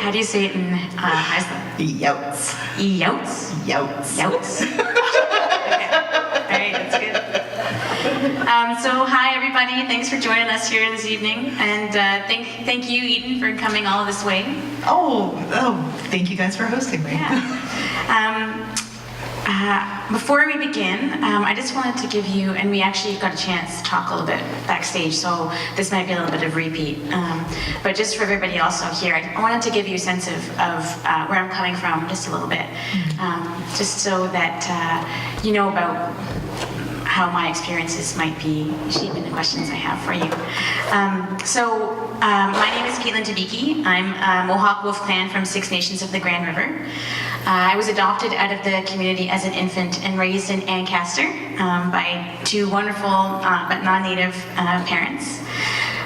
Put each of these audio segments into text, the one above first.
How do you say it in Iceland? Youts. Youts? Youts. Youts. Okay. All right, that's good. So hi everybody, thanks for joining us here this evening, and thank you, Eden, for coming all this way. Oh, thank you guys for hosting me. Yeah. Before we begin, I just wanted to give you, and we actually got a chance to talk a little bit backstage, so this might be a little bit of repeat, but just for everybody also here, I wanted to give you a sense of where I'm coming from just a little bit, just so that you know about how my experiences might be shaping the questions I have for you. My name is Caitlin Tabiki. I'm a Mohawk Wolf Clan from Six Nations of the Grand River. I was adopted out of the community as an infant and raised in Ancaster by two wonderful but non-native parents.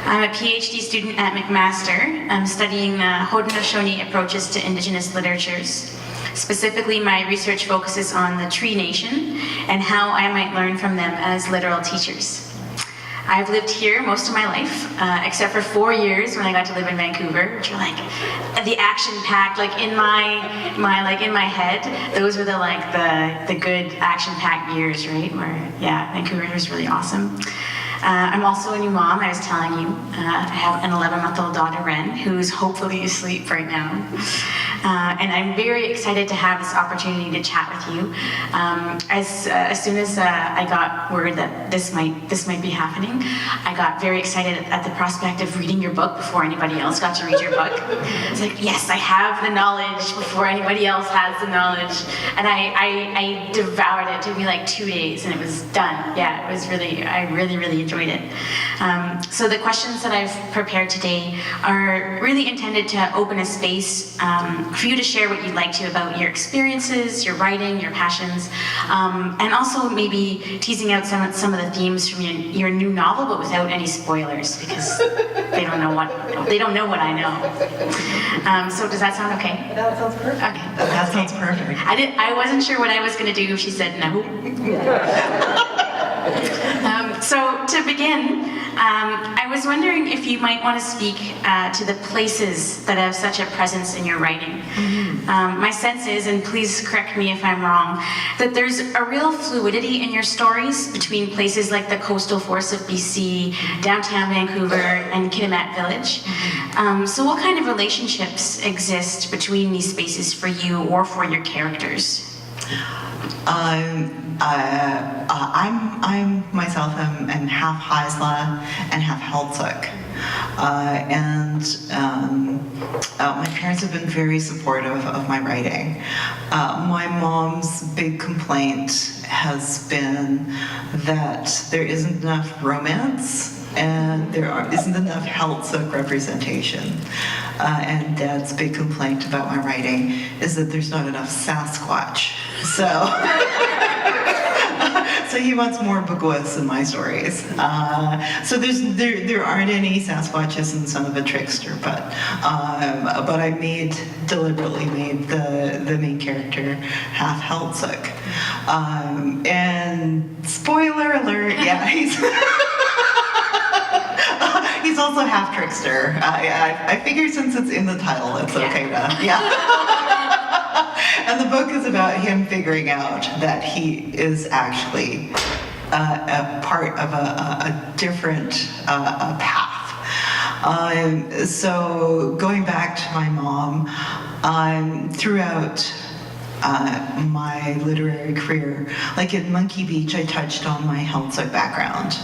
I'm a PhD student at McMaster. I'm studying Haudenosaunee approaches to Indigenous literatures. Specifically, my research focuses on the Tree Nation and how I might learn from them as literal teachers. I've lived here most of my life, except for 4 years when I got to live in Vancouver, which were like the action-packed, like in my head, those were the good action-packed years, right? Where Vancouver was really awesome. I'm also a new mom, I was telling you. I have an 11-month-old daughter, Ren, who's hopefully asleep right now. And I'm very excited to have this opportunity to chat with you. As soon as I got word that this might be happening, I got very excited at the prospect of reading your book before anybody else got to read your book. I was like, yes, I have the knowledge before anybody else has the knowledge. And I devoured it. It took me like 2 days and it was done. Yeah, it was I really enjoyed it. So the questions that I've prepared today are really intended to open a space for you to share what you'd like to about your experiences, your writing, your passions, and also maybe teasing out some of the themes from your new novel, but without any spoilers, because they don't know what I know. So does that sound okay? That sounds perfect. Okay. That sounds perfect. I wasn't sure what I was going to do if she said no. So to begin, I was wondering if you might want to speak to the places that have such a presence in your writing. My sense is, and please correct me if I'm wrong, that there's a real fluidity in your stories between places like the coastal forests of BC, downtown Vancouver, and Kitimat Village. So what kind of relationships exist between these spaces for you or for your characters? I'm myself am half Haisla and half Heiltsuk. My parents have been very supportive of my writing. My mom's big complaint has been that there isn't enough romance and there isn't enough Heiltsuk representation. And Dad's big complaint about my writing is that there's not enough Sasquatch. So he wants more Bugwiths in my stories. So there aren't any Sasquatches in Son of a Trickster, but I deliberately made the main character half Heiltsuk. And spoiler alert, yeah, he's also half Trickster. I figure since it's in the title, it's okay to, yeah. And the book is about him figuring out that he is actually a part of a different path. So going back to my mom, throughout my literary career, like in Monkey Beach, I touched on my Heiltsuk background,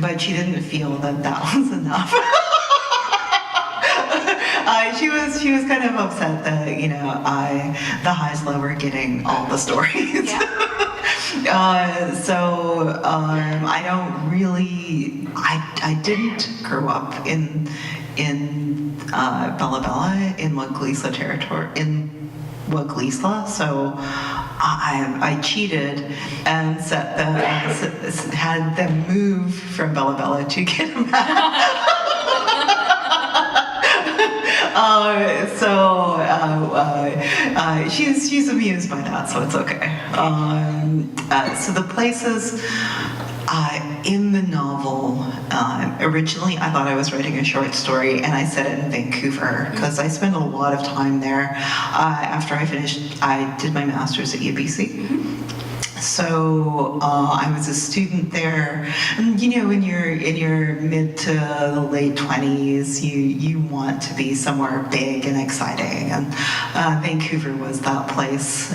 but she didn't feel that was enough. She was kind of upset that the Haisla were getting all the stories. Yeah. I don't really. I didn't grow up in Bella Bella in Waglisla territory Waglisla, so I cheated and had them move from Bella Bella to get them back. She's amused by that, so it's okay. So the places In the novel, originally I thought I was writing a short story, and I set it in Vancouver because I spent a lot of time there. After I finished, I did my master's at UBC. So I was a student there, and you know, when you're in your mid to late 20s, you want to be somewhere big and exciting, and Vancouver was that place.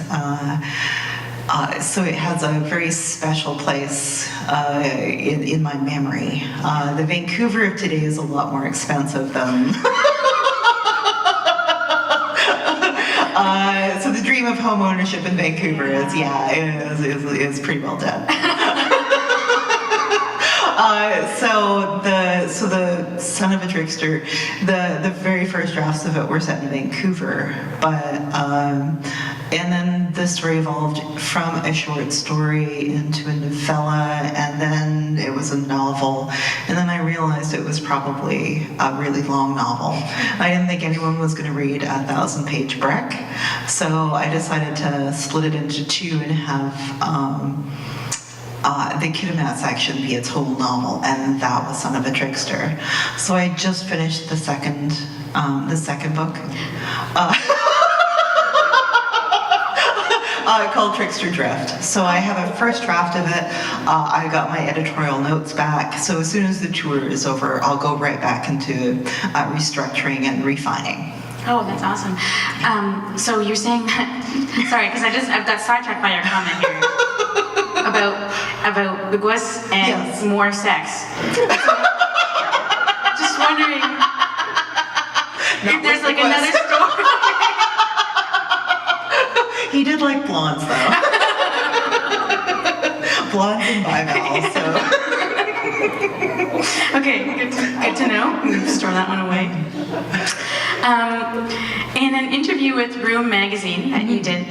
So it has a very special place in my memory. The Vancouver of today is a lot more expensive than... So the dream of home ownership in Vancouver is pretty well dead. So the Son of a Trickster, the very first drafts of it were set in Vancouver, and then the story evolved from a short story into a novella, and then it was a novel, and then I realized it was probably a really long novel. I didn't think anyone was going to read a 1,000-page brick, so I decided to split it into two and have the Kitimat section be its whole novel, and that was Son of a Trickster. So I just finished the second book. Called Trickster Drift. So I have a first draft of it. I got my editorial notes back. So as soon as the tour is over, I'll go right back into restructuring and refining. Oh, that's awesome. So you're saying that, sorry, because I've got sidetracked by your comment here about the guas and more sex. Just wondering if there's like another story. He did like blondes, though. Blondes and bivalves, so. Okay, good to know. Store that one away. In an interview with Room magazine that you did,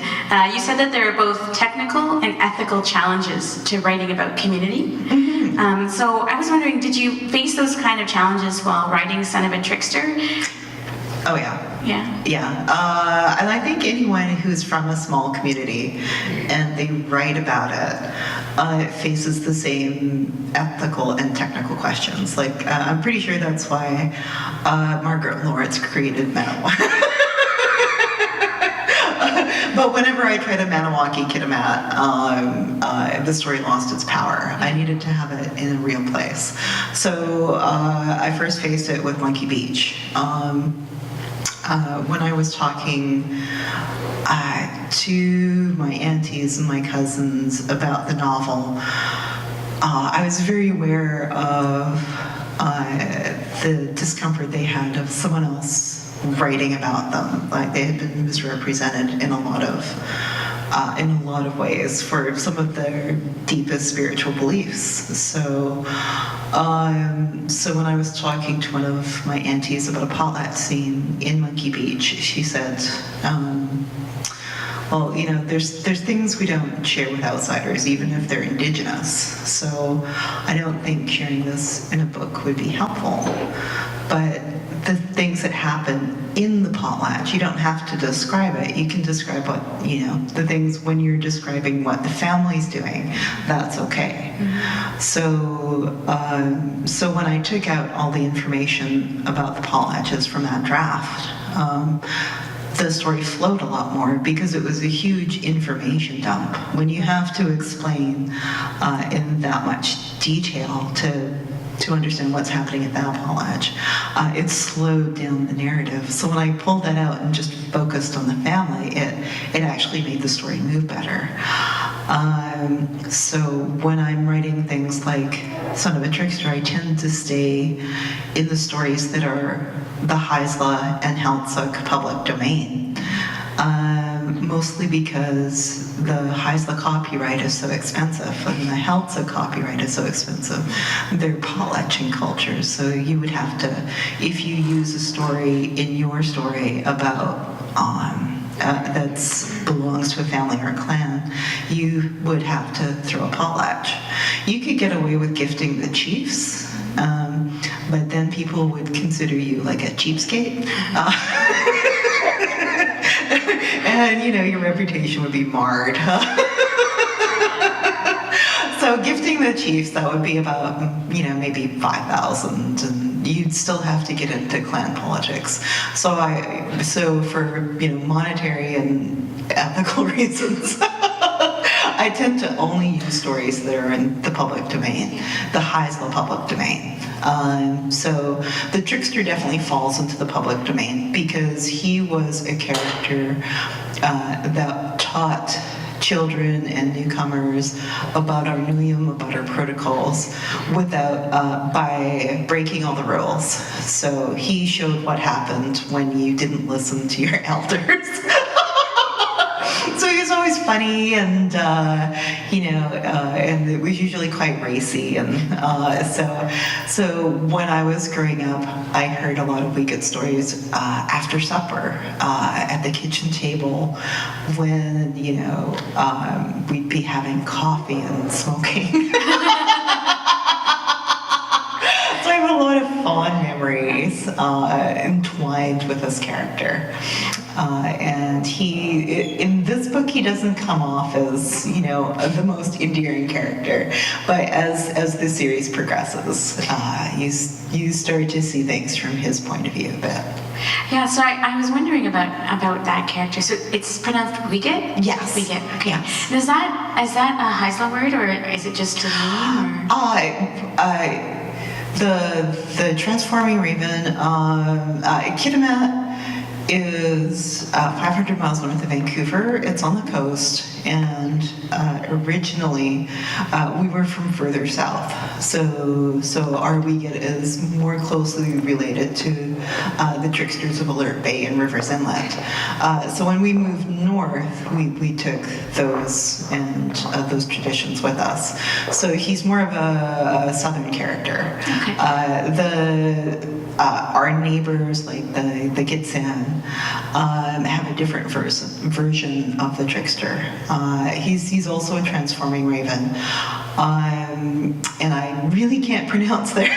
you said that there are both technical and ethical challenges to writing about community. So I was wondering, did you face those kind of challenges while writing Son of a Trickster? Oh, yeah. Yeah. Yeah. And I think anyone who's from a small community and they write about it faces the same ethical and technical questions. Like, I'm pretty sure that's why Margaret Lawrence created Manawaki. But whenever I tried a Maniwaki Kitimat, the story lost its power. I needed to have it in a real place. So I first faced it with Monkey Beach. When I was talking to my aunties and my cousins about the novel, I was very aware of the discomfort they had of someone else writing about them. Like, they had been misrepresented in a lot of ways for some of their deepest spiritual beliefs. So when I was talking to one of my aunties about a potlatch scene in Monkey Beach, she said, well, you know, there's things we don't share with outsiders, even if they're Indigenous. So I don't think sharing this in a book would be helpful. But the things that happen in the potlatch, you don't have to describe it. You can describe what, you know, the things when you're describing what the family's doing, that's okay. So when I took out all the information about the potlatches from that draft, the story flowed a lot more because it was a huge information dump. When you have to explain in that much detail to understand what's happening at that potlatch, it slowed down the narrative. So when I pulled that out and just focused on the family, it actually made the story move better. So when I'm writing things like Son of a Trickster, I tend to stay in the stories that are the Haisla and Heiltsuk public domain. Mostly because the Haisla copyright is so expensive and the Heiltsuk copyright is so expensive. They're potlatching cultures, so you would have to, if you use a story in your story about that belongs to a family or a clan, you would have to throw a potlatch. You could get away with gifting the chiefs, but then people would consider you like a cheapskate. And, you know, your reputation would be marred. So gifting the Chiefs, that would be about, maybe 5,000, and you'd still have to get into clan politics. So for, monetary and ethical reasons, I tend to only use stories that are in the public domain, the Heisler public domain. So the Trickster definitely falls into the public domain because he was a character that taught children and newcomers about our Nuyum, about our protocols, by breaking all the rules. So he showed what happened when you didn't listen to your elders. So he was always funny, and and it was usually quite racy, and so when I was growing up, I heard a lot of wicked stories after supper at the kitchen table, when we'd be having coffee and smoking. So I have a lot of fond memories entwined with this character. And in this book, he doesn't come off as, the most endearing character. But as the series progresses, you start to see things from his point of view a bit. Yeah, so I was wondering about that character. So it's pronounced Wiget? Yes. Wiget, okay. Yes. And is that a Heisler word, or is it just a name? The Transforming Raven, Kitimat is 500 miles north of Vancouver. It's on the coast, and originally we were from further south. So our Wiget is more closely related to the Tricksters of Alert Bay and Rivers Inlet. So when we moved north, we took those and those traditions with us. So he's more of a southern character. Okay. Our neighbors, like the Gitsan, have a different version of the Trickster. He's also a transforming raven, and I really can't pronounce their.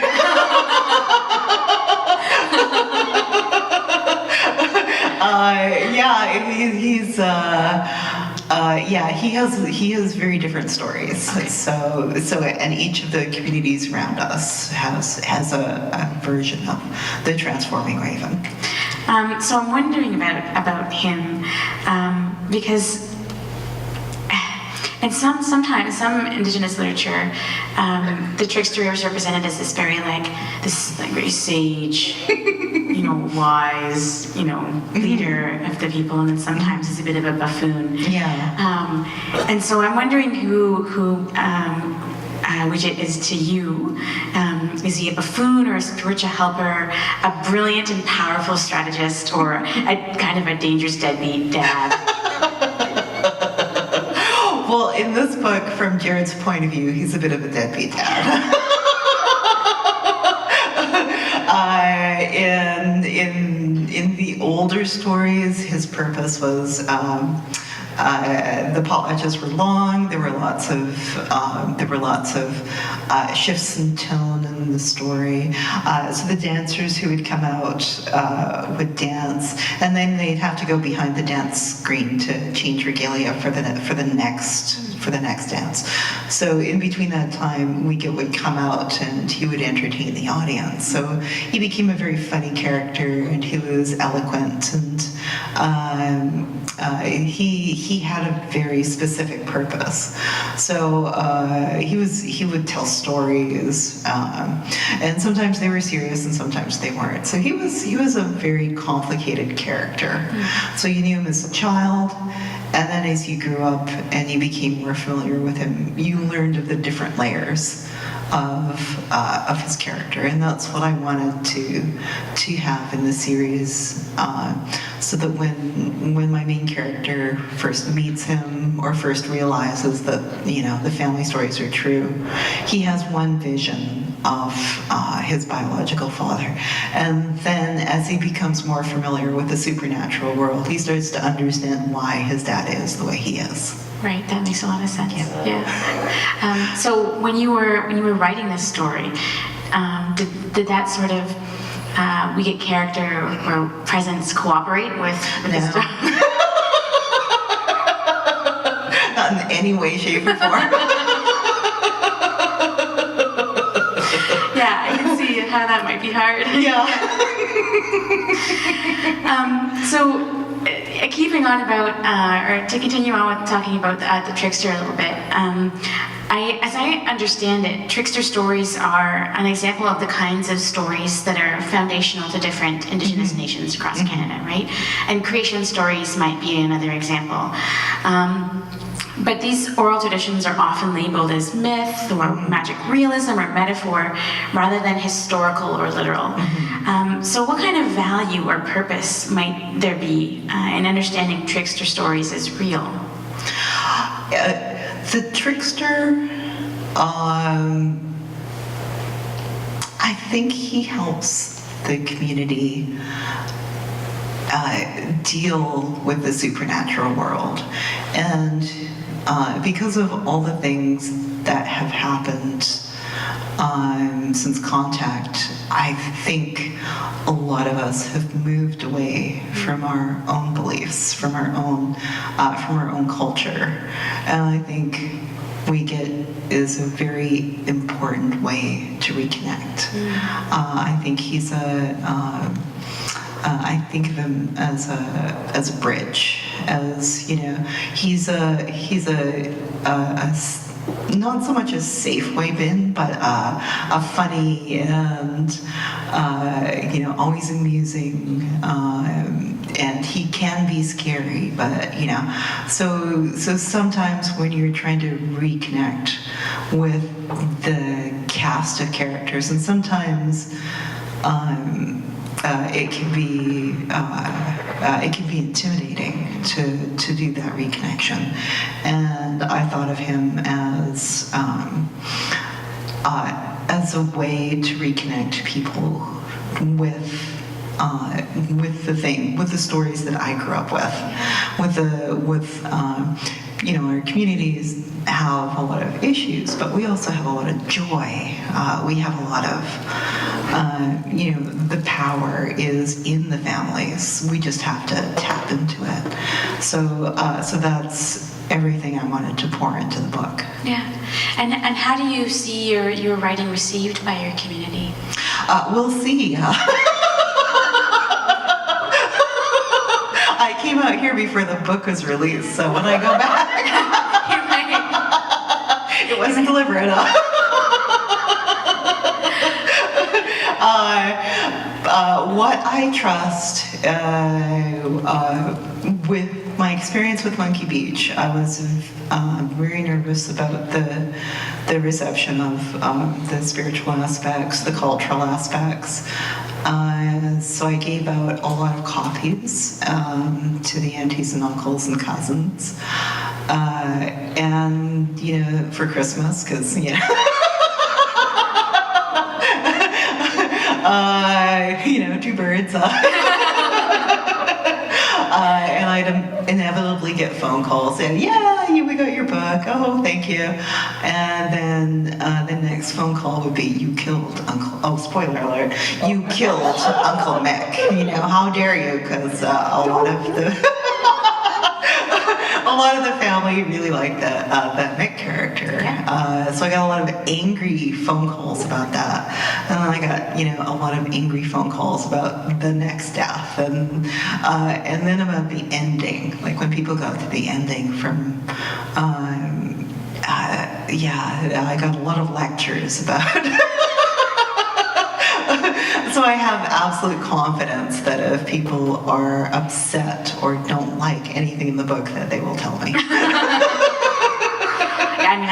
He has very different stories. Okay. So and each of the communities around us has a version of the transforming raven. So I'm wondering about him because in sometimes some Indigenous literature, the Trickster is represented as this very very sage, wise, leader of the people, and then sometimes he's a bit of a buffoon. Yeah. And so I'm wondering who Wiget is to you. Is he a buffoon or a spiritual helper, a brilliant and powerful strategist, or a kind of a dangerous deadbeat dad? Well, in this book, from Jared's point of view, he's a bit of a deadbeat dad. In the older stories, his purpose was the potlatches were long. There were lots of shifts in tone in the story. So the dancers who would come out would dance, and then they'd have to go behind the dance screen to change regalia for the next dance. So in between that time, Wiget would come out and he would entertain the audience. So he became a very funny character, and he was eloquent, and he had a very specific purpose. So he would tell stories, and sometimes they were serious and sometimes they weren't. So he was a very complicated character. So you knew him as a child, and then as you grew up and you became more familiar with him, you learned of the different layers of his character, and that's what I wanted to have in the series, so that when my main character first meets him or first realizes that the family stories are true, he has one vision of his biological father, and then as he becomes more familiar with the supernatural world, he starts to understand why his dad is the way he is. Right, that makes a lot of sense. Yeah. So when you were writing this story, did that sort of Wiget character or presence cooperate with the story? Not in any way, shape, or form. how that might be hard. Yeah. Keeping on about, or to continue on with talking about the Trickster a little bit, as I understand it, Trickster Stories are an example of the kinds of stories that are foundational to different Indigenous nations across Canada, right? And creation stories might be another example. But these oral traditions are often labeled as myth or magic realism or metaphor rather than historical or literal. So what kind of value or purpose might there be in understanding Trickster Stories as real? The Trickster, I think he helps the community deal with the supernatural world. And because of all the things that have happened since contact, I think a lot of us have moved away from our own beliefs, from our own culture, and I think Weekend is a very important way to reconnect. I think he's I think of him as a bridge, as he's a not so much a safe way bin, but a funny and always amusing, and he can be scary, but so sometimes when you're trying to reconnect with the cast of characters, and sometimes it can be intimidating to do that reconnection. And I thought of him as a way to reconnect people with the stories that I grew up with our communities have a lot of issues, but we also have a lot of joy. We have a lot of the power is in the families. We just have to tap into it. So that's everything I wanted to pour into the book. Yeah. And how do you see your writing received by your community? We'll see. I came out here before the book was released, so when I go back, it wasn't deliberate. What I trust with my experience with Monkey Beach, I was very nervous about the reception of the spiritual aspects, the cultural aspects. So I gave out a lot of copies to the aunties and uncles and cousins, and for Christmas, because two birds. And I'd inevitably get phone calls saying, we got your book, oh, thank you. And then the next phone call would be, you killed spoiler alert, you killed Uncle Mick. How dare you? Because a lot of the family really liked that Mick character. So I got a lot of angry phone calls about that. And then I got, a lot of angry phone calls about the next death. And then about the ending, like when people got to the ending from, I got a lot of lectures about So I have absolute confidence that if people are upset or don't like anything in the book, that they will tell me. I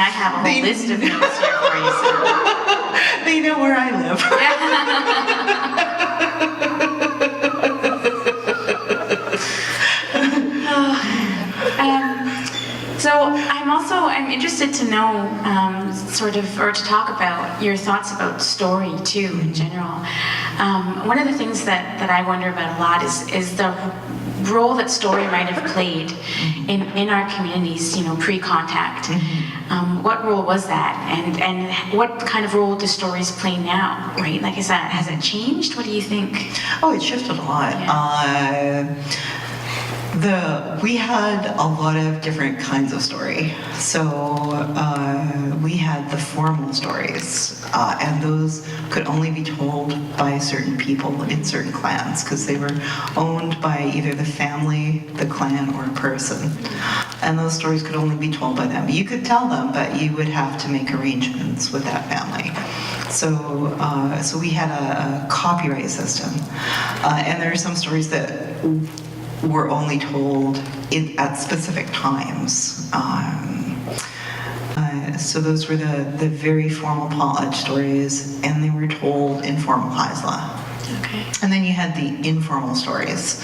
have a whole list of notes here for you, so. They know where I live. So I'm interested to know, or to talk about your thoughts about story too, in general. One of the things that I wonder about a lot is the role that story might have played in our communities, pre-contact. What role was that, and what kind of role do stories play now? Right, like has it changed? What do you think? Oh, it shifted a lot. Yeah. We had a lot of different kinds of story. So we had the formal stories, and those could only be told by certain people in certain clans because they were owned by either the family, the clan, or a person. And those stories could only be told by them. You could tell them, but you would have to make arrangements with that family. So we had a copyright system, and there are some stories that were only told at specific times. So those were the very formal potlatch stories, and they were told in formal Haisla. Okay. And then you had the informal stories.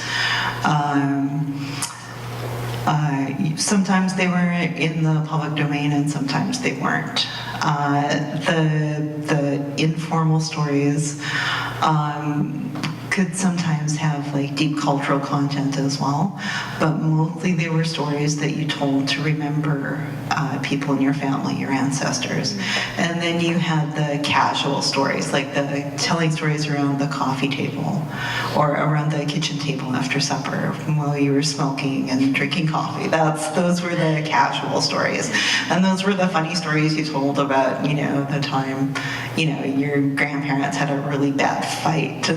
Sometimes they were in the public domain, and sometimes they weren't. The informal stories could sometimes have like deep cultural content as well, but mostly they were stories that you told to remember people in your family, your ancestors. And then you had the casual stories, like the telling stories around the coffee table or around the kitchen table after supper while you were smoking and drinking coffee. Those were the casual stories. And those were the funny stories you told about, the time, your grandparents had a really bad fight.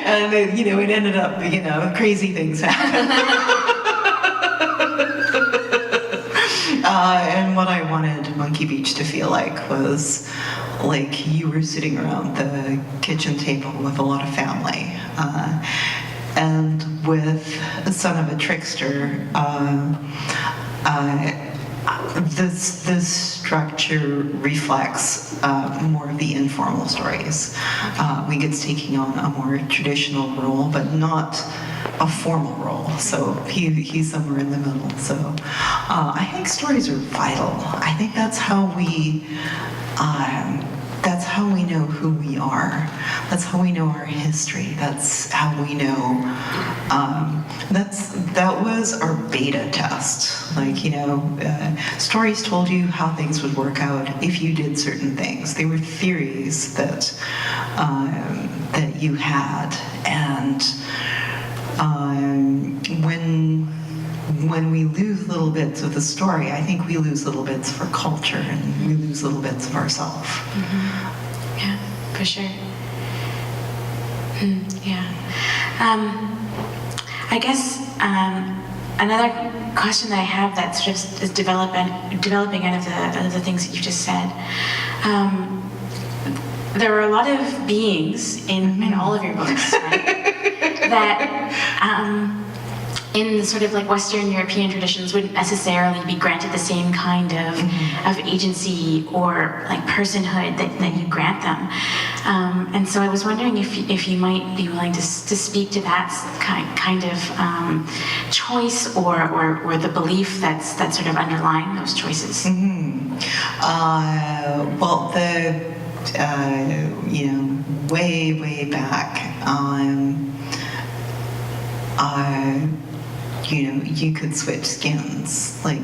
And it ended up, crazy things happened. And what I wanted Monkey Beach to feel like was like you were sitting around the kitchen table with a lot of family. And with the son of a trickster, this structure reflects more of the informal stories. Wiget's taking on a more traditional role, but not a formal role. So he's somewhere in the middle. So I think stories are vital. I think that's how we know who we are. That's how we know our history. That's how we know. That was our beta test. Like, stories told you how things would work out if you did certain things. They were theories that you had, and when we lose little bits of the story, I think we lose little bits of our culture, and we lose little bits of ourselves. Mm-hmm. Yeah, for sure. Yeah. I guess another question that I have that sort of is developing out of the things that you just said. There are a lot of beings in all of your books, right? That in the sort of like Western European traditions wouldn't necessarily be granted the same kind of agency or like personhood that you grant them. And so I was wondering if you might be willing to speak to that kind of choice or the belief that's sort of underlying those choices. Well, way back, you could switch skins, like,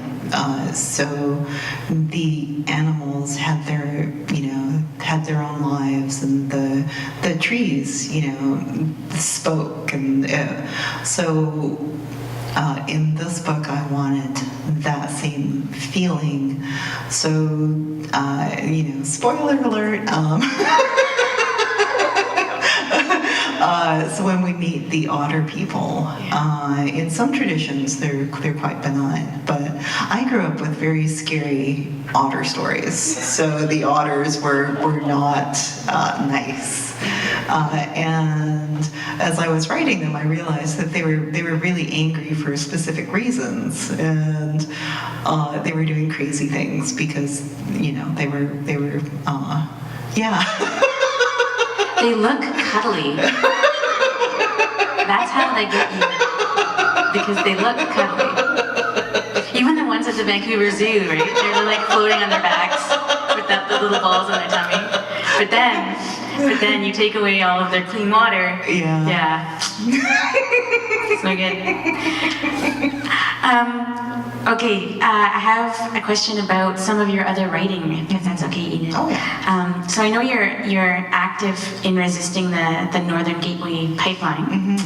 so the animals had their own lives, and the trees, spoke, and so in this book I wanted that same feeling. So, spoiler alert, so when we meet the otter people, in some traditions they're quite benign, but I grew up with very scary otter stories. So the otters were not nice, and as I was writing them, I realized that they were really angry for specific reasons, and they were doing crazy things because they were yeah. They look cuddly. That's how they get you, because they look cuddly. Even the ones at the Vancouver Zoo, right? They're like floating on their backs with the little balls on their tummy. But then you take away all of their clean water. Yeah. It's no good. Okay, I have a question about some of your other writing, if that's okay, Enid. Oh, yeah. So I know you're active in resisting the Northern Gateway pipeline,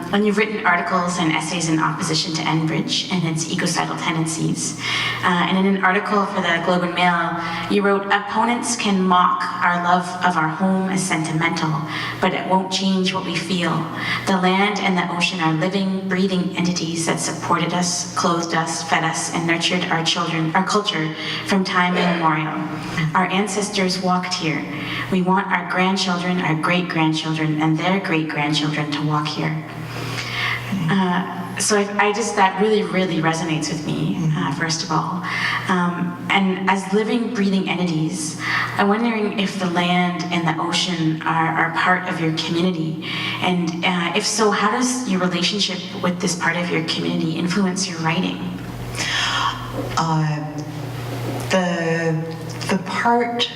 when you've written articles and essays in opposition to Enbridge and its ecocidal tendencies. And in an article for the Globe and Mail, you wrote, "Opponents can mock our love of our home as sentimental, but it won't change what we feel. The land and the ocean are living, breathing entities that supported us, clothed us, fed us, and nurtured our children, our culture from time immemorial. Our ancestors walked here. We want our grandchildren, our great-grandchildren, and their great-grandchildren to walk here." So I just, that really, really resonates with me, first of all. And as living, breathing entities, I'm wondering if the land and the ocean are part of your community. And if so, how does your relationship with this part of your community influence your writing? The part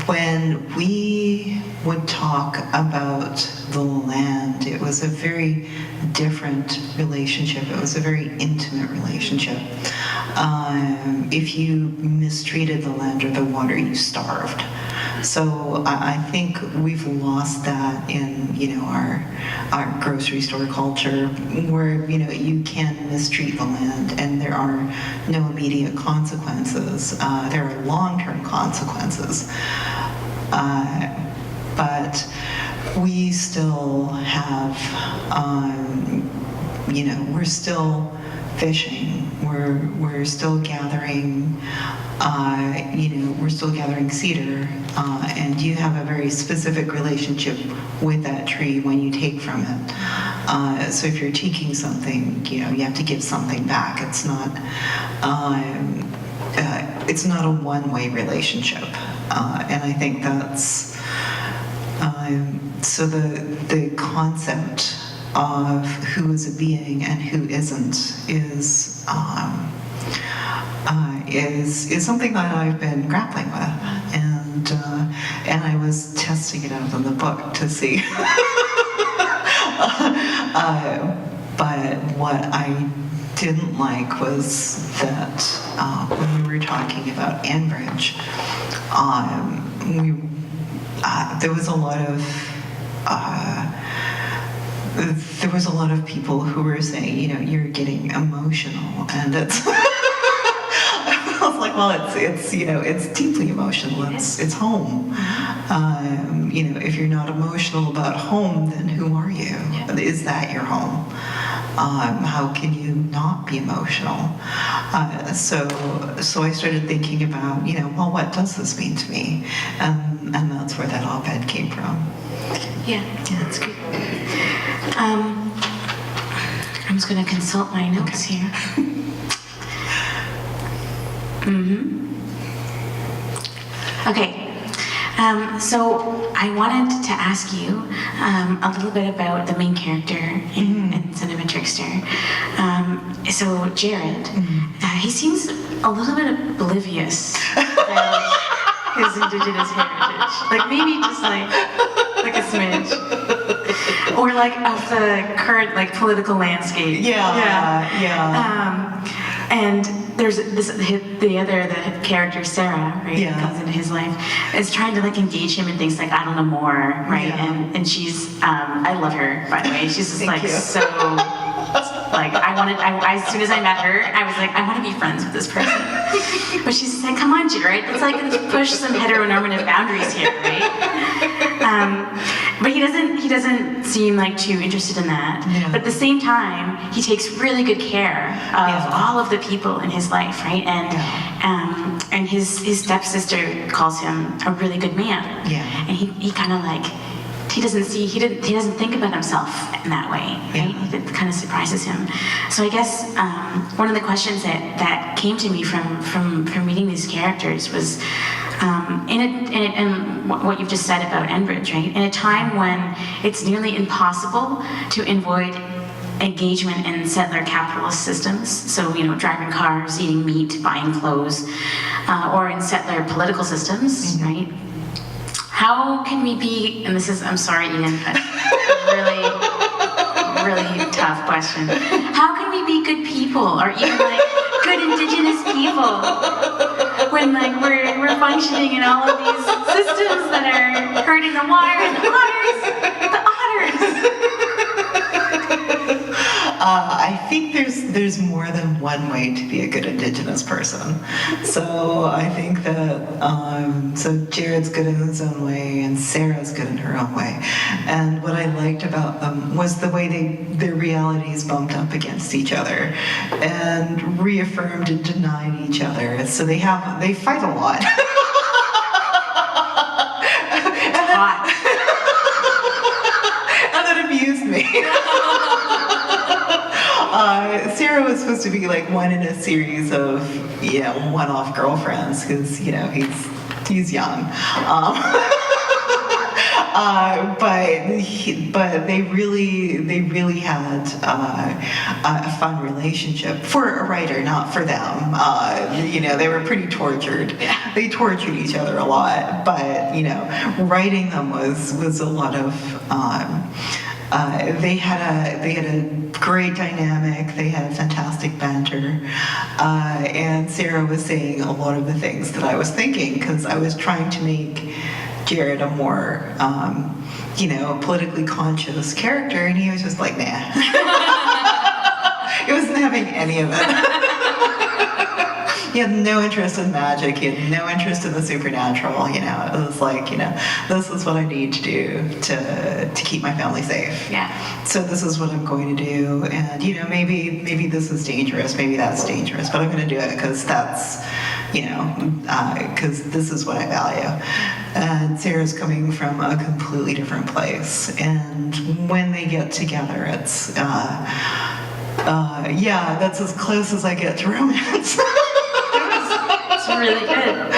when we would talk about the land, it was a very different relationship. It was a very intimate relationship. If you mistreated the land or the water, you starved. So I think we've lost that in, our grocery store culture, where you can mistreat the land and there are no immediate consequences. There are long-term consequences, but we still have, we're still fishing. We're still gathering. We're still gathering cedar, and you have a very specific relationship with that tree when you take from it. So if you're taking something, you have to give something back. It's not a one-way relationship, and I think that's so the concept of who is a being and who isn't is something that I've been grappling with, and I was testing it out in the book to see. But what I didn't like was that when we were talking about Enbridge, there was a lot of people who were saying, you're getting emotional, and it's. I was like, well, it's deeply emotional. It's home. If you're not emotional about home, then who are you? Yeah. Is that your home? How can you not be emotional? So I started thinking about, well, what does this mean to me? And that's where that op-ed came from. Yeah, that's good. I'm just going to consult my notes here. Okay. So I wanted to ask you a little bit about the main character in Son of a Trickster. So Jared, he seems a little bit oblivious about his Indigenous heritage. Like maybe just like a smidge. Or like of the current political landscape. And there's the character Sarah, right, who comes into his life, is trying to engage him in things like I don't know more, right? Yeah. And she's I love her, by the way. She's just so I as soon as I met her, I was like, I want to be friends with this person. But she's just like, come on, Jared, let's push some heteronormative boundaries here, right? But he doesn't seem too interested in that. Yeah. But at the same time, he takes really good care of all of the people in his life, right? And his stepsister calls him a really good man. Yeah. And he kind of he doesn't think about himself in that way, right? Yeah. It kind of surprises him. So I guess one of the questions that came to me from reading these characters was in what you've just said about Enbridge, right? In a time when it's nearly impossible to avoid engagement in settler capitalist systems, so driving cars, eating meat, buying clothes, or in settler political systems, right? How can we be, and this is, I'm sorry, Ian, but really, a really tough question. How can we be good people, or even like good Indigenous people, when like we're functioning in all of these systems that are hurting the water and the otters? I think there's more than one way to be a good Indigenous person. So I think that so Jared's good in his own way, and Sarah's good in her own way. And what I liked about them was the way their realities bumped up against each other and reaffirmed and denied each other. So they fight a lot. And that amused me. Sarah was supposed to be like one in a series of, one-off girlfriends, because, he's young. But they really had a fun relationship for a writer, not for them. They were pretty tortured. They tortured each other a lot, but writing them was a lot of. They had a great dynamic. They had fantastic banter, and Sarah was saying a lot of the things that I was thinking, because I was trying to make Jared a more, politically conscious character, and he was just like, nah. He wasn't having any of it. He had no interest in magic. He had no interest in the supernatural. It was like, this is what I need to do to keep my family safe. Yeah. So this is what I'm going to do, and maybe this is dangerous, maybe that's dangerous, but I'm going to do it because that's, because this is what I value. And Sarah's coming from a completely different place, and when they get together, it's that's as close as I get to romance. It's really good.